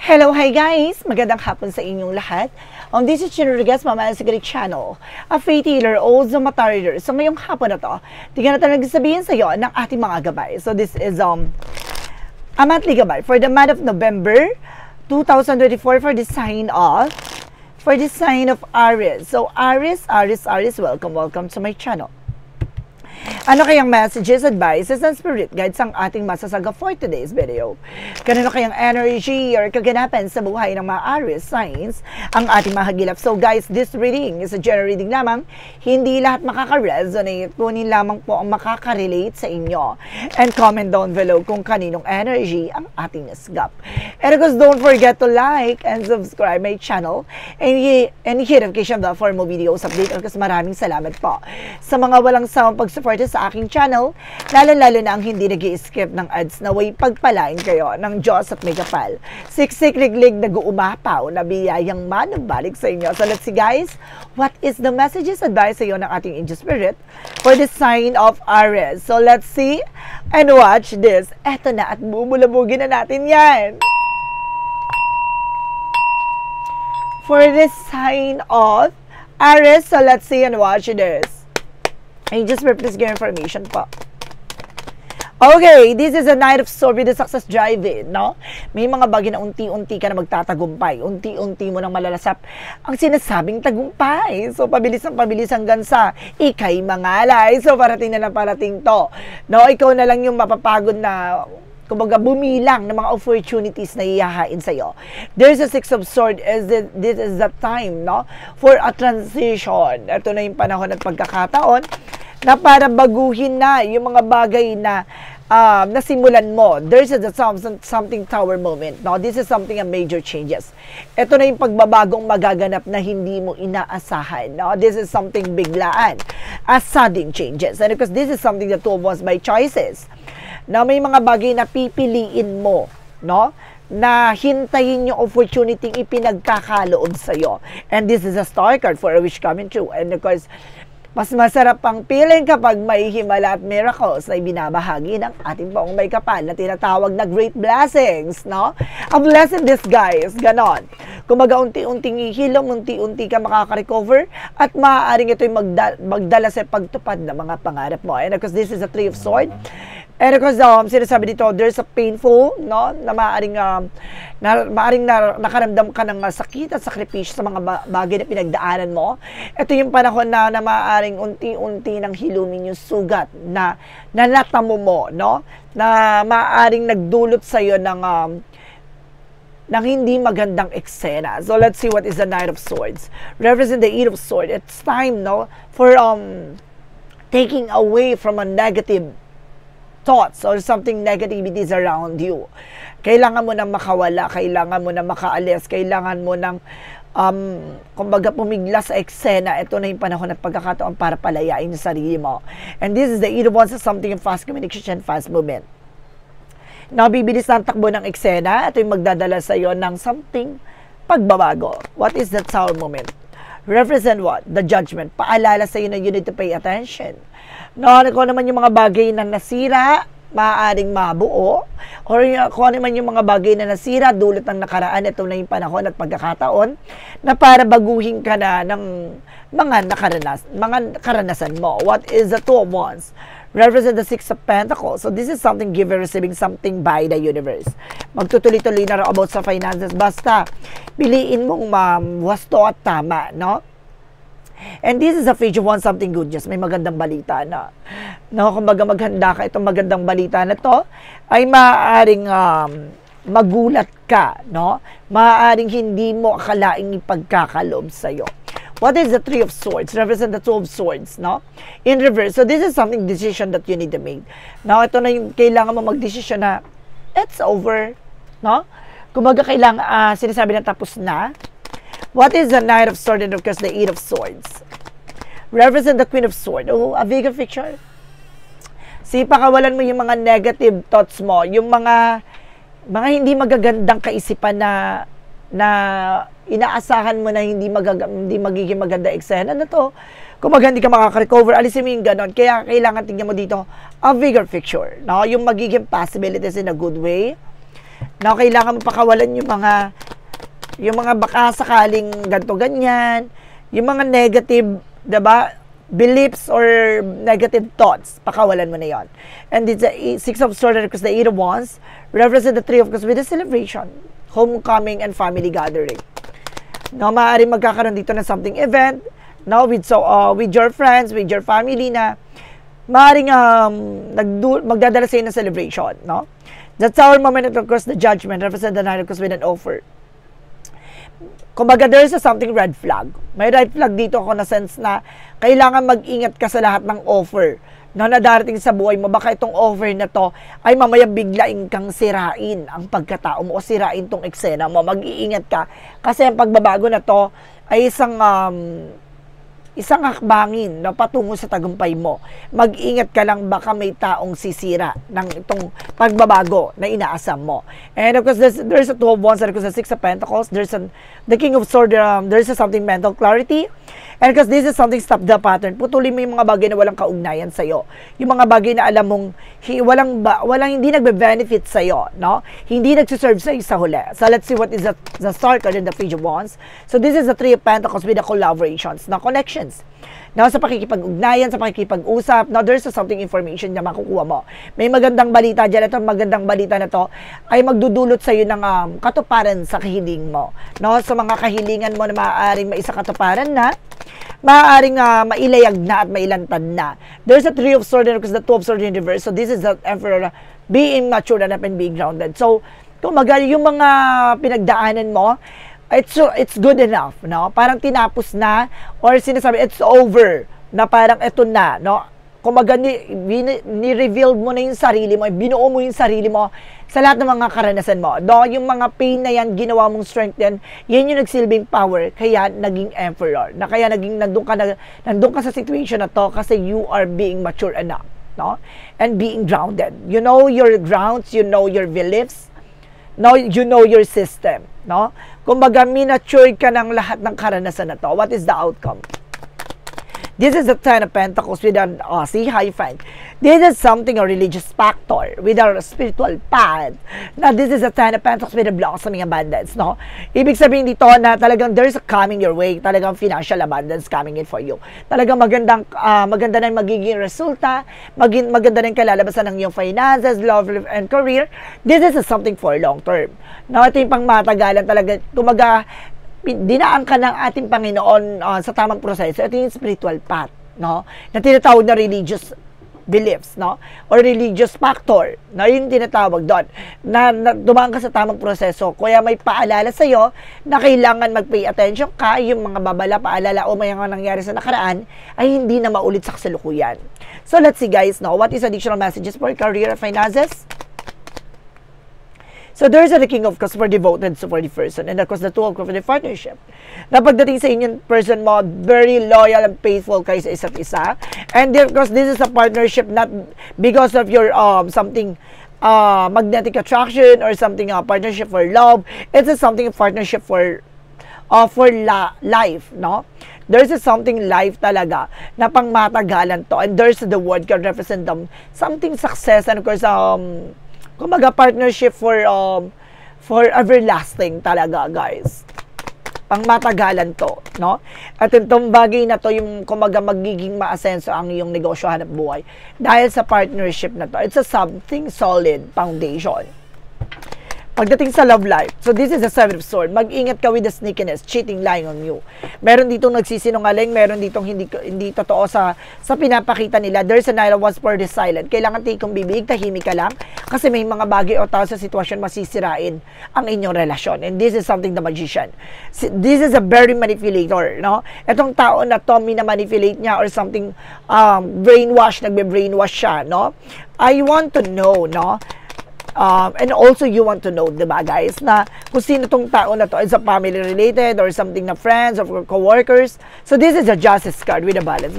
Hello, hi guys! Magandang hapon sa inyong lahat. This is Chino Rodriguez, Mama Sigrid Channel, a faith healer, also mata reader. So ngayong hapon na to, tingnan natin nagsasabihin sa iyo ng ating mga gabay. So this is a monthly gabay for the month of November 2024 for the sign of Aries. So Aries, welcome to my channel. Ano kayang messages, advices, and spirit guides ang ating masasaga for today's video? Kanino kayang energy or kaganapan sa buhay ng mga Aries signs ang ating mahagilap? So guys, this reading is a general reading lamang. Hindi lahat makaka-resonate. Kunin lamang po ang makaka-relate sa inyo. And comment down below kung kaninong energy ang ating nasagap. And of course, don't forget to like and subscribe my channel and hit notification bell for more videos update. Kasi maraming salamat po sa mga walang sawang pag-support sa aking channel, lalo-lalo na ang hindi nag-i-skip ng ads na way pagpalain kayo ng Diyos at may kapal. Siksik-liglig nag-uumapaw na biyayang manubalik sa inyo. So let's see guys, what is the messages, advice sa iyo ng ating angel spirit for the sign of Aries? So let's see and watch this. Eto na at bubulabugin na natin yan. For the sign of Aries, so let's see and watch this. Angels spirit, please give information po. Okay, this is a night of swords with the success driving, no? May mga bagay na unti-unti ka na magtatagumpay. Unti-unti mo nang malalasap ang sinasabing tagumpay. So, pabilis hanggang sa ikay mangalay. So, parating na parating to. No, ikaw na lang yung mapapagod na kumbaga bumilang ng mga opportunities na ihahain sa'yo. There's a Six of Swords, this is the time, no? For a transition. Ito na yung panahon at pagkakataon na para baguhin na yung mga bagay na nasimulan mo. There's a something tower moment, no? This is something a major changes. Ito na yung pagbabagong magaganap na hindi mo inaasahan, no? This is something biglaan, a sudden changes. And because this is something that was by choices, na may mga bagay na pipiliin mo, no? Na hintayin yung opportunity ipinagkakaloob sa'yo. And this is a star card for a wish coming true. And of course, mas masarap pang feeling kapag may himala at miracles na ibinabahagi ng ating poong may kapal na tinatawag na great blessings, no? A blessing this guys, ganon. Kumaga unti-unting ihilom, unti-unti ka makaka-recover at maaaring ito'y magdala sa pagtupad ng mga pangarap mo. And of course, this is a Three of Swords. And of course, sinasabi dito, there's a painful, no, na maaaring nakaramdam ka ng sakit at sakripisyo sa mga bagay na pinagdaanan mo. Ito yung panahon na maaaring unti-unti nang hilumin yung sugat na natamo mo, no, na maaaring nagdulot sa'yo ng hindi magandang eksena. So let's see what is the Knight of Swords. Represent the Eight of Swords. It's time, no, for taking away from a negative thoughts or something negativities around you. Kailangan mo nang makawala, kailangan mo nang makaalis, kailangan mo nang kumbaga pumigla sa eksena. Ito na yung panahon at pagkakataon para palayain yung sarili mo. And this is the Eight of Wands, something in fast communication, fast movement. Nabibilis na ang takbo ng eksena. Ito yung magdadala sa iyo ng something pagbabago. What is that Tower moment? Represent what? The Judgment. Paalala sa iyo na you need to pay attention. No, kung naman yung mga bagay na nasira, maaaring mabuo. Or kung naman yung mga bagay na nasira, dulot ng nakaraan, ito na yung panahon at pagkakataon na para baguhin ka na ng mga karanasan mo. What is the Two of Wands? Represent the Six of Pentacles. So this is something given, receiving something by the universe. Magtutuloy-tuloy na about sa finances. Basta, piliin mong wasto at tama, no? And this is a page of one something good news. May magandang balita na. No, kumbaga maghanda ka, itong magandang balita na to ay maaaring magulat ka, no? Maaaring hindi mo akalaing ipagkakaloob sa'yo. What is the Three of Swords? Represent the Two of Swords, no? In reverse. So this is something decision that you need to make. Now, ito na yung kailangan mo mag-decision na it's over, no? Kumbaga kailangan, sinasabi na tapos na. What is the Knight of Swords and of course the Eight of Swords? Represent the Queen of Swords. Oh, a bigger picture. See, pakawalan mo yung mga negative thoughts mo, yung mga hindi magagandang kaisipan na inaasahan mo na hindi magiging maganda eksena na to. Kung hindi ka makaka-recover, alisin mo yung ganon. Kaya kailangan tingnan mo dito a bigger picture, no? Yung magiging possibilities in a good way. na kailangan mo pakawalan yung mga baka sakaling ganto ganyan, yung mga negative, diba, beliefs or negative thoughts, pakawalan mo na yon. And it's the Six of Swords, because the Eight of Wands represent the Three of Cups with the celebration, homecoming, and family gathering. No, maaaring magkakaroon dito ng something event, no, with your friends, with your family na maaaring magdadala sa inyo ng celebration, no? That's our moment, of course, the Judgment represent the Nine of Cups with an offer. Kumbaga, there's something red flag. May red flag dito ako na sense na kailangan mag-ingat ka sa lahat ng offer na darating sa buhay mo. Baka itong offer na to ay mamaya biglaing kang sirain ang pagkatao mo o sirain tong eksena mo. Mag-iingat ka. Kasi ang pagbabago na to ay isang hakbangin na patungo sa tagumpay mo. Mag-ingat ka lang, baka may taong sisira ng itong pagbabago na inaasam mo. And of course, there's a Two of Wands, and of course, the Six of Pentacles, the King of Swords, there's something mental clarity. And because this is something stop the pattern, putulin mo yung mga bagay na walang kaugnayan sa'yo. Yung mga bagay na alam mong hindi nagbe-benefit sa'yo, no? Hindi nagsiserve sa'yo sa huli. So let's see what is the Star card in the Page of Wands. So this is the Three of Pentacles with the collaborations, na connections. Now, sa pakikipag-ugnayan, sa pakikipag-usap, now there's something information na makukuha mo. May magandang balita dyan. Ito, magandang balita na to ay magdudulot sa'yo ng katuparan sa kahiling mo. No? So, mga kahilingan mo na maaaring maisa katuparan na, maaaring mailayag na at mailantad na. There's a Three of Swords, because the Two of Swords in reverse. So, this is the Emperor being mature and being grounded. So, kumaga, yung mga pinagdaanan mo, it's good enough, no? Parang tinapos na, or sinasabi it's over, na parang eto na, no? Kumaga ni-reveal mo na yung sarili mo, binuo mo yung sarili mo sa lahat ng mga karanasan mo. No, yung mga pain na yan, ginawa mong strength yan, yan yung nagsilbing power, kaya naging emperor. Na kaya nandun ka sa situation na to kasi you are being mature enough, no? And being grounded. You know your grounds, you know your beliefs, no, you know your system, no? Kumbaga, minature ka ng lahat ng karanasan na to. What is the outcome? This is the Ten of Pentacles with an high five. This is something a religious factor with a spiritual path. Now, this is the Ten of Pentacles with a blossoming abundance, no? Ibig sabihin dito na talagang there's a coming your way. Talagang financial abundance coming in for you. Talagang maganda na yung magiging resulta. Maganda na yung kalalabasan ng iyong finances, love, and career. This is something for long term. No, ito yung pangmatagalan talaga. Kumaga, dinaan ka ng ating Panginoon sa tamang proseso. Ito yung spiritual path, no? Na tinatawag na religious beliefs, no? Or religious factor, na yun tinatawag doon. Na dumaan ka sa tamang proseso. Kaya may paalala sa'yo na kailangan mag-pay attention ka, yung mga babala, paalala o may mga nangyari sa nakaraan ay hindi na maulit sa kasalukuyan. So let's see guys, no? What is additional messages for career and finances? So there's the King of Cups for devoted for the person, and of course the Two of Cups for the partnership. Na pagdating sa inyong person mo, very loyal and faithful kayo sa isa't isa. And of course, this is a partnership not because of your something magnetic attraction or something partnership for love. It's something partnership for life, no? There's something life talaga na pangmatagalan to, and there's the word can represent them something success, and of course kumaga partnership for everlasting talaga, guys. Pangmatagalan to, no? At itong bagay na to, yung kumaga magiging maasenso ang iyong negosyo hanap buhay dahil sa partnership na to. It's a something solid foundation. Pagdating sa love life, so this is the Seven of Swords. Mag-ingat ka with the sneakiness, cheating, lying on you. Meron ditong nagsisinungaling, meron ditong hindi totoo sa pinapakita nila. There's a Nine of Wands for the silent. Kailangan tikong bibig, tahimik ka lang kasi may mga bagay o tao sa sitwasyon masisirain ang inyong relasyon. And this is something the magician. This is a very manipulator, no? Etong tao na to, mina-manipulate niya or something nagbe-brainwash siya, no? I want to know, no? And also you want to know, diba guys, na kung sino tong tao na to, is a family related or something na friends or co-workers. So this is a justice card with a balance.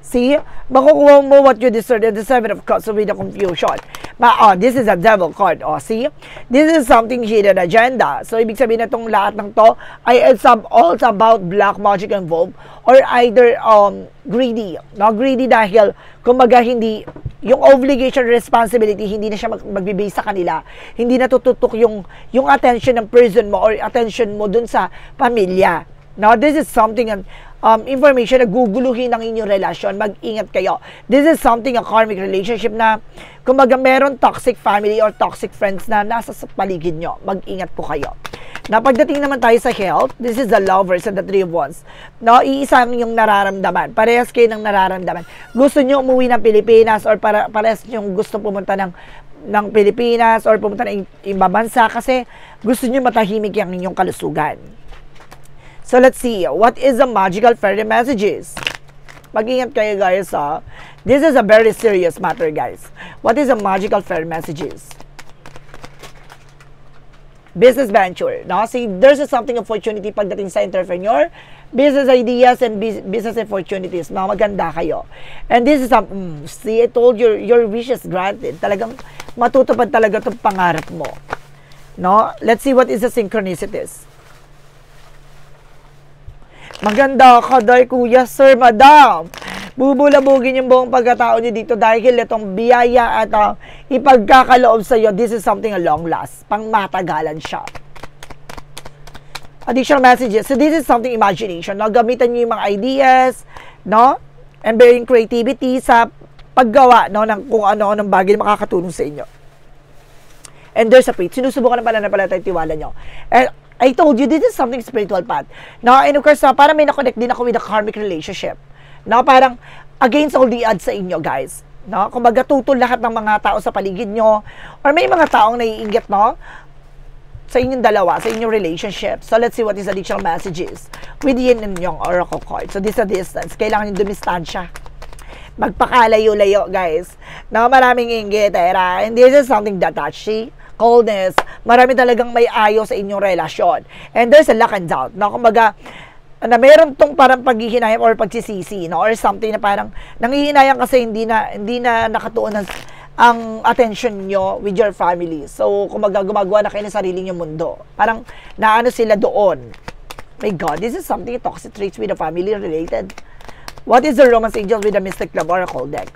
See, makukuha mo what you deserve. The Seven of Cups with the confusion. This is a devil card. See, this is something hidden agenda. So ibig sabihin na itong lahat ng to ay it's all about black magic involved or either greedy. No, greedy dahil kumbaga hindi yung obligation, responsibility, hindi na siya magbibigay sa kanila. Hindi na tututok yung attention ng person mo or attention mo dun sa pamilya. Now, this is something, information na guguluhin ng inyong relasyon. Mag-ingat kayo. This is something, a karmic relationship na, kumbaga, meron toxic family or toxic friends na nasa sa paligid nyo. Mag-ingat po kayo. Na pagdating naman tayo sa health, this is the Lovers and the Three of Wands. No, iisang yung nararamdaman. Parehas kayo ng nararamdaman. Gusto nyo umuwi ng Pilipinas or parehas nyo gusto pumunta ng Pilipinas or pumunta ng ibang bansa kasi gusto nyo matahimik yung inyong kalusugan. So, let's see. What is the magical fairy messages? Mag-ingat kayo, guys, ha? This is a very serious matter, guys. What is the magical fairy messages? Business venture. No? See, there's something opportunity pagdating sa entrepreneur, business ideas, and business opportunities. No? Maganda kayo. And this is see, I told you, your wish is granted. Talagang matutupad talaga itong pangarap mo. No? Let's see what is the synchronicities. Maganda ka, day, kuya, sir, madam. Bubulabugin yung buong pagkatao niyo dito dahil itong biyaya at ipagkakaloob sa iyo. This is something a long last. Pangmatagalan siya. Additional messages. So this is something imagination. No? Gamitan niyo yung mga ideas, no? And bearing creativity sa paggawa, no? Ng kung ano-anong bagay na makakatulong sa inyo. And there's a faith. Sinusubukan na pala tayo tiwala nyo. And I told you, this is something spiritual path. No? And of course, para may na-connect din ako with a karmic relationship. No, parang against all the odds sa inyo, guys. No, kumbaga tutol lahat ng mga tao sa paligid nyo or may mga taong naiinggit, no, sa inyong dalawa, sa inyong relationship. So, let's see what is additional messages with yin and yang oracle card. So, this is a distance. Kailangan yung dumistansya. Magpakalayo-layo, guys. No, maraming inggit, era. And this is something that touchy. Coldness. Marami talagang may ayaw sa inyong relasyon. And there's a lack and doubt. No, kumbaga, na meron tong parang paghihinayang or pagsisisi, no, or something na parang nangihinayang kasi hindi na nakatuon ang attention nyo with your family. So, kung gumagawa na kayo ng sarili nyo mundo, parang naano sila doon. My God, this is something toxic traits with the family related. What is the romance angel with the Mystic Love Oracle deck?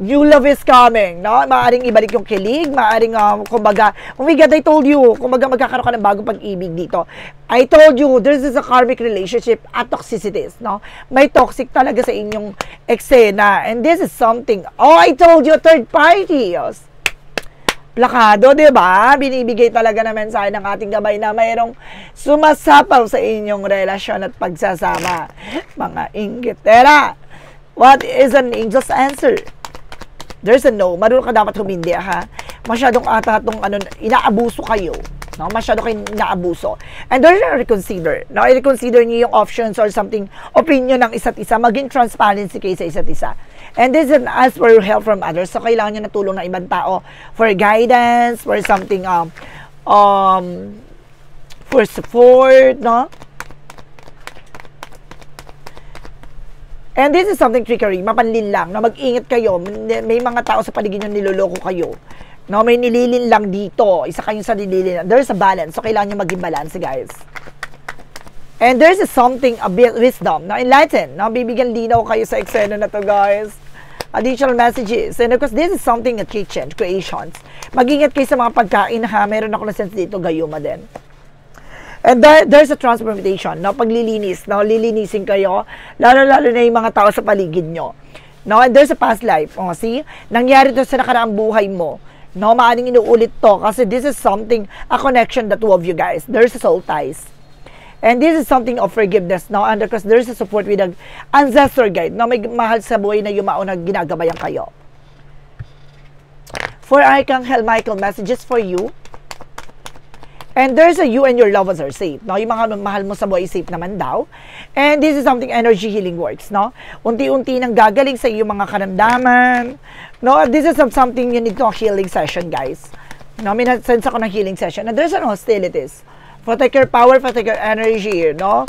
New love is coming, no? Maaring ibalik yung kilig, maaring, kumbaga, oh my God, I told you, kumbaga magkakaroon ka ng bagong pag-ibig dito. I told you, this is a karmic relationship at toxicities, no? May toxic talaga sa inyong eksena. And this is something, oh, I told you, third party. Plakado, diba? Binibigay talaga na mensahe ng ating gabay na mayroong sumasapaw sa inyong relasyon at pagsasama. Mga inggitera. What is an angel's answer? There's a no. Marunong ka dapat humindi, ha? Masyadong itong inaabuso kayo. No? Masyado kayong inaabuso. And there's a reconsider. No? I-reconsider niyo yung options or something, opinion ng isa't isa. Maging transparency kayo sa isa't isa. And this is an ask for help from others. So, kailangan nyo na tulong ng ibang tao for guidance, for something, for support, no? And this is something trickery, mapanlin lang, no? Mag-ingat kayo, may mga tao sa paligid nyo niloloko kayo, no? May nililin lang dito, isa kayong sa nililin. There's a balance, so kailangan nyo maging balance, guys. And there's something, a wisdom, no? Enlighten, no? Bibigyan linaw kayo sa eksena na to, guys. Additional messages. And of course, this is something a kitchen, creations. Mag-ingat kayo sa mga pagkain, ha? Meron ako na sense dito, gayuma din. And there's a transformation, no? Paglilinis, no? Lilinisin kayo, lalo-lalo na yung mga tao sa paligid nyo. No? And there's a past life. Oh, see? Nangyari to sa nakaraang buhay mo. No? Maaring inuulit to kasi this is something, a connection, the two of you guys. There's a soul ties. And this is something of forgiveness, no? And because there's a support with an ancestor guide, no? May mahal sa buhay na yumao na ginagabayan kayo. For Archangel Michael, messages for you. And there's a you and your loved ones are safe, no? Yung mga mahal mo sa buhay safe naman daw. And this is something energy healing works, no? Unti-unti nang gagaling sa iyong mga karamdaman, no? This is something you need to a healing session, guys. No, may sense ako ng healing session. And there's an hostilities. Protect your power, protect your energy, no?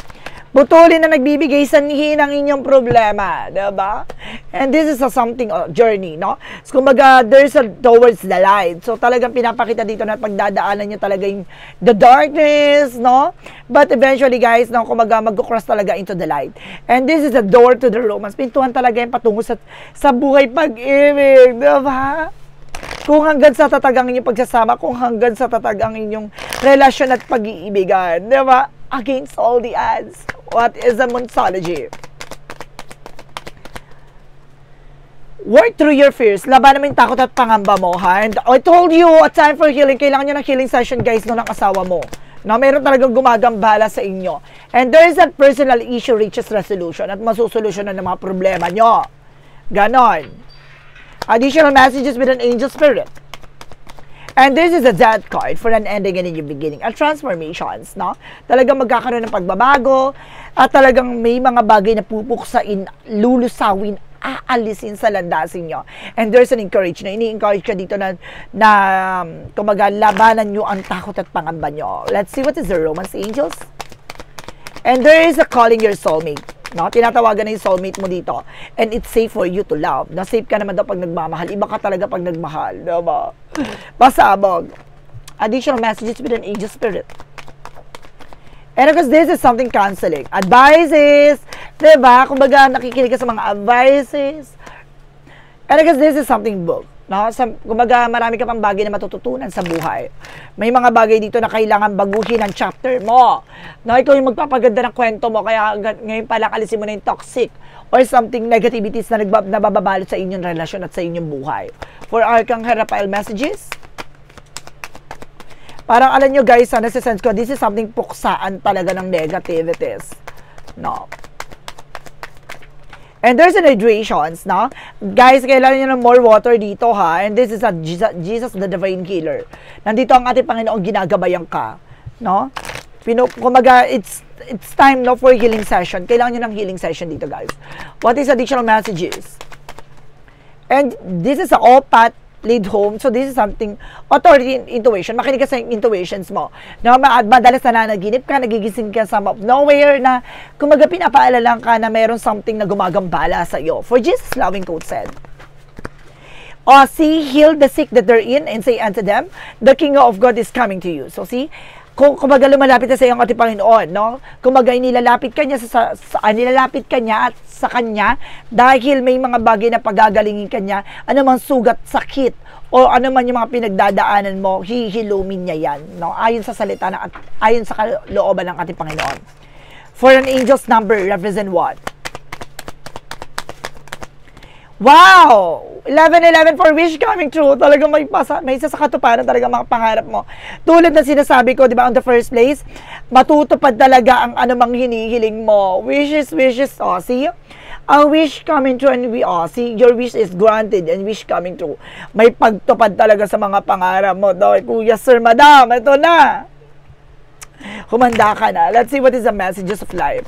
Putulin na nagbibigay sanhi ng inyong problema, diba? And this is a something journey, no? So, kumbaga, there's a towards the light. So, talagang pinapakita dito na pagdadaanan nyo talaga yung the darkness, no? But eventually, guys, no, kumbaga, mag-cross talaga into the light. And this is the door to the romance. Pintuan talaga yung patungo sa buhay pag-ibig, diba? Kung hanggang sa tatag ang inyong pagsasama, kung hanggang sa tatag ang inyong relasyon at pag-iibigan, diba? Against all the odds. What is a Monsology? Work through your fears. Laban namin takot at pangamba mo, ha? And I told you, a time for healing. Kailangan nyo ng healing session, guys, no, ng asawa mo. Na meron talagang gumagambala sa inyo. And there is a personal issue reaches resolution at masusolusyonan ng mga problema nyo. Ganon. Additional messages with an angel spirit. And this is a death card for an ending and a new beginning. At transformations, no? Talagang magkakaroon ng pagbabago at talagang may mga bagay na pupuksain, lulusawin, aalisin sa landasin nyo. And there's an encouragement. Ini-encourage ka dito na kumaga, labanan nyo ang takot at pangamba nyo. Let's see what is the romance angels. And there is a calling your soulmate. No? Tinatawagan na yung soulmate mo dito. And it's safe for you to love. Na safe ka naman daw pag nagmamahal. Iba ka talaga pag nagmahal. Diba? Pasabog. Additional messages with an angel spirit. And because this is something counseling. Advices. Diba? Kumbaga, nakikinig ka sa mga advices. And because this is something book. No? Kumbaga, marami ka pang bagay na matututunan sa buhay. May mga bagay dito na kailangan baguhin ang chapter mo. No? Ikaw yung magpapaganda ng kwento mo, kaya ngayon pala alisin mo na yung toxic or something negativities na nababalot sa inyong relasyon at sa inyong buhay. For Archangel Raphael messages, parang alam nyo guys, nasa-sense ko, this is something puksaan talaga ng negativities. No? And there's an hydrations, no? Guys, kailangan nyo ng more water dito, ha? And this is a Jesus the Divine Healer. Nandito ang ating Panginoon, ginagabayan ka, no? Kumaga, it's time, no, for healing session. Kailangan nyo ng healing session dito, guys. What is additional messages? And this is a all-path lead home. So, this is something, authority intuition. Makinig ka sa intuitions mo. No, madalas na nanaginip ka, nagigising ka sa nowhere na, kumaga pinapaalala ka na meron something na gumagambala sa iyo. For Jesus' loving quote said, see, heal the sick that they're in and say unto them, the King of God is coming to you. So, see, kung kumaga lumalapit na sa iyong ating Panginoon, no? Kumaga nilalapit ka niya nilalapit ka niya at sa kanya dahil may mga bagay na pagagalingin ka niya, anumang sugat, sakit o anuman yung mga pinagdadaanan mo, hihilumin niya yan, no? Ayon sa salita ayon sa kalooban ng ating Panginoon. For an angel's number represent what? Wow! 11-11 for wish coming true. Talagang may isa sa katuparan talaga mga pangarap mo. Tulad na sinasabi ko, di ba, on the first place, matutupad talaga ang anumang hinihiling mo. Wishes, oh, see? A wish coming true and see, your wish is granted and wish coming true. May pagtupad talaga sa mga pangarap mo. Kuya, sir, madam, ito na. Humanda ka na. Let's see what is the messages of life.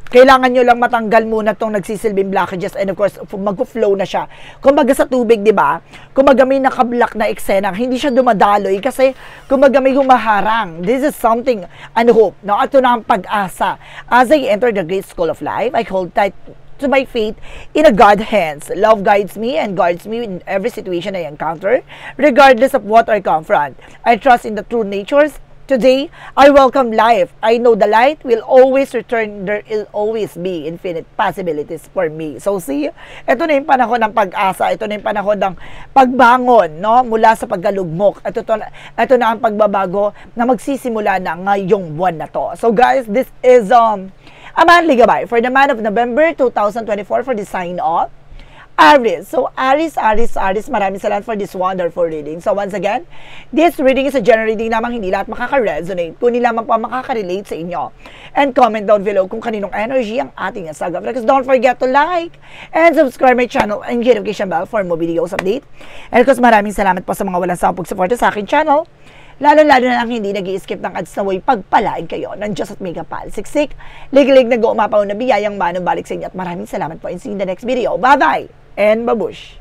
Kailangan nyo lang matanggal muna tong nagsisilbing blockages and of course, mag-flow na siya. Kumbaga sa tubig, di ba? Kumbaga may nakablock na eksena, hindi siya dumadaloy kasi kumbaga may humaharang. This is something, hope. No? Ito na ang pag-asa. As I enter the great school of life, I hold tight to my faith in a God's hands. Love guides me and guards me in every situation I encounter, regardless of what I confront. I trust in the true natures. Today, I welcome life. I know the light will always return. There will always be infinite possibilities for me. So see, ito na yung panahon ng pag-asa. Ito na yung panahon ng pagbangon, no? Mula sa pagkalugmok. Ito na ang pagbabago na magsisimula na ngayong buwan na to. So guys, this is a monthly gabay for the month of November 2024 for the sign of Aries. So, Aries, maraming salamat for this wonderful reading. So, once again, this reading is a general reading lamang, hindi lahat makaka-resonate. Kunin lamang po makaka-relate sa inyo. And comment down below kung kaninong energy ang ating saga. Because don't forget to like and subscribe my channel and hit notification bell for more videos update. And of course, maraming salamat po sa mga walang sawang pag-suporta sa aking channel. Lalo-lalo na lang hindi nag-i-skip ng ads na way pagpalain kayo ng Diyos at Mega Pal. Siksik, ligilig na go umapaw na biyayang manong balik sa inyo. At maraming salamat po and see you in the next video. Bye-bye! And babush!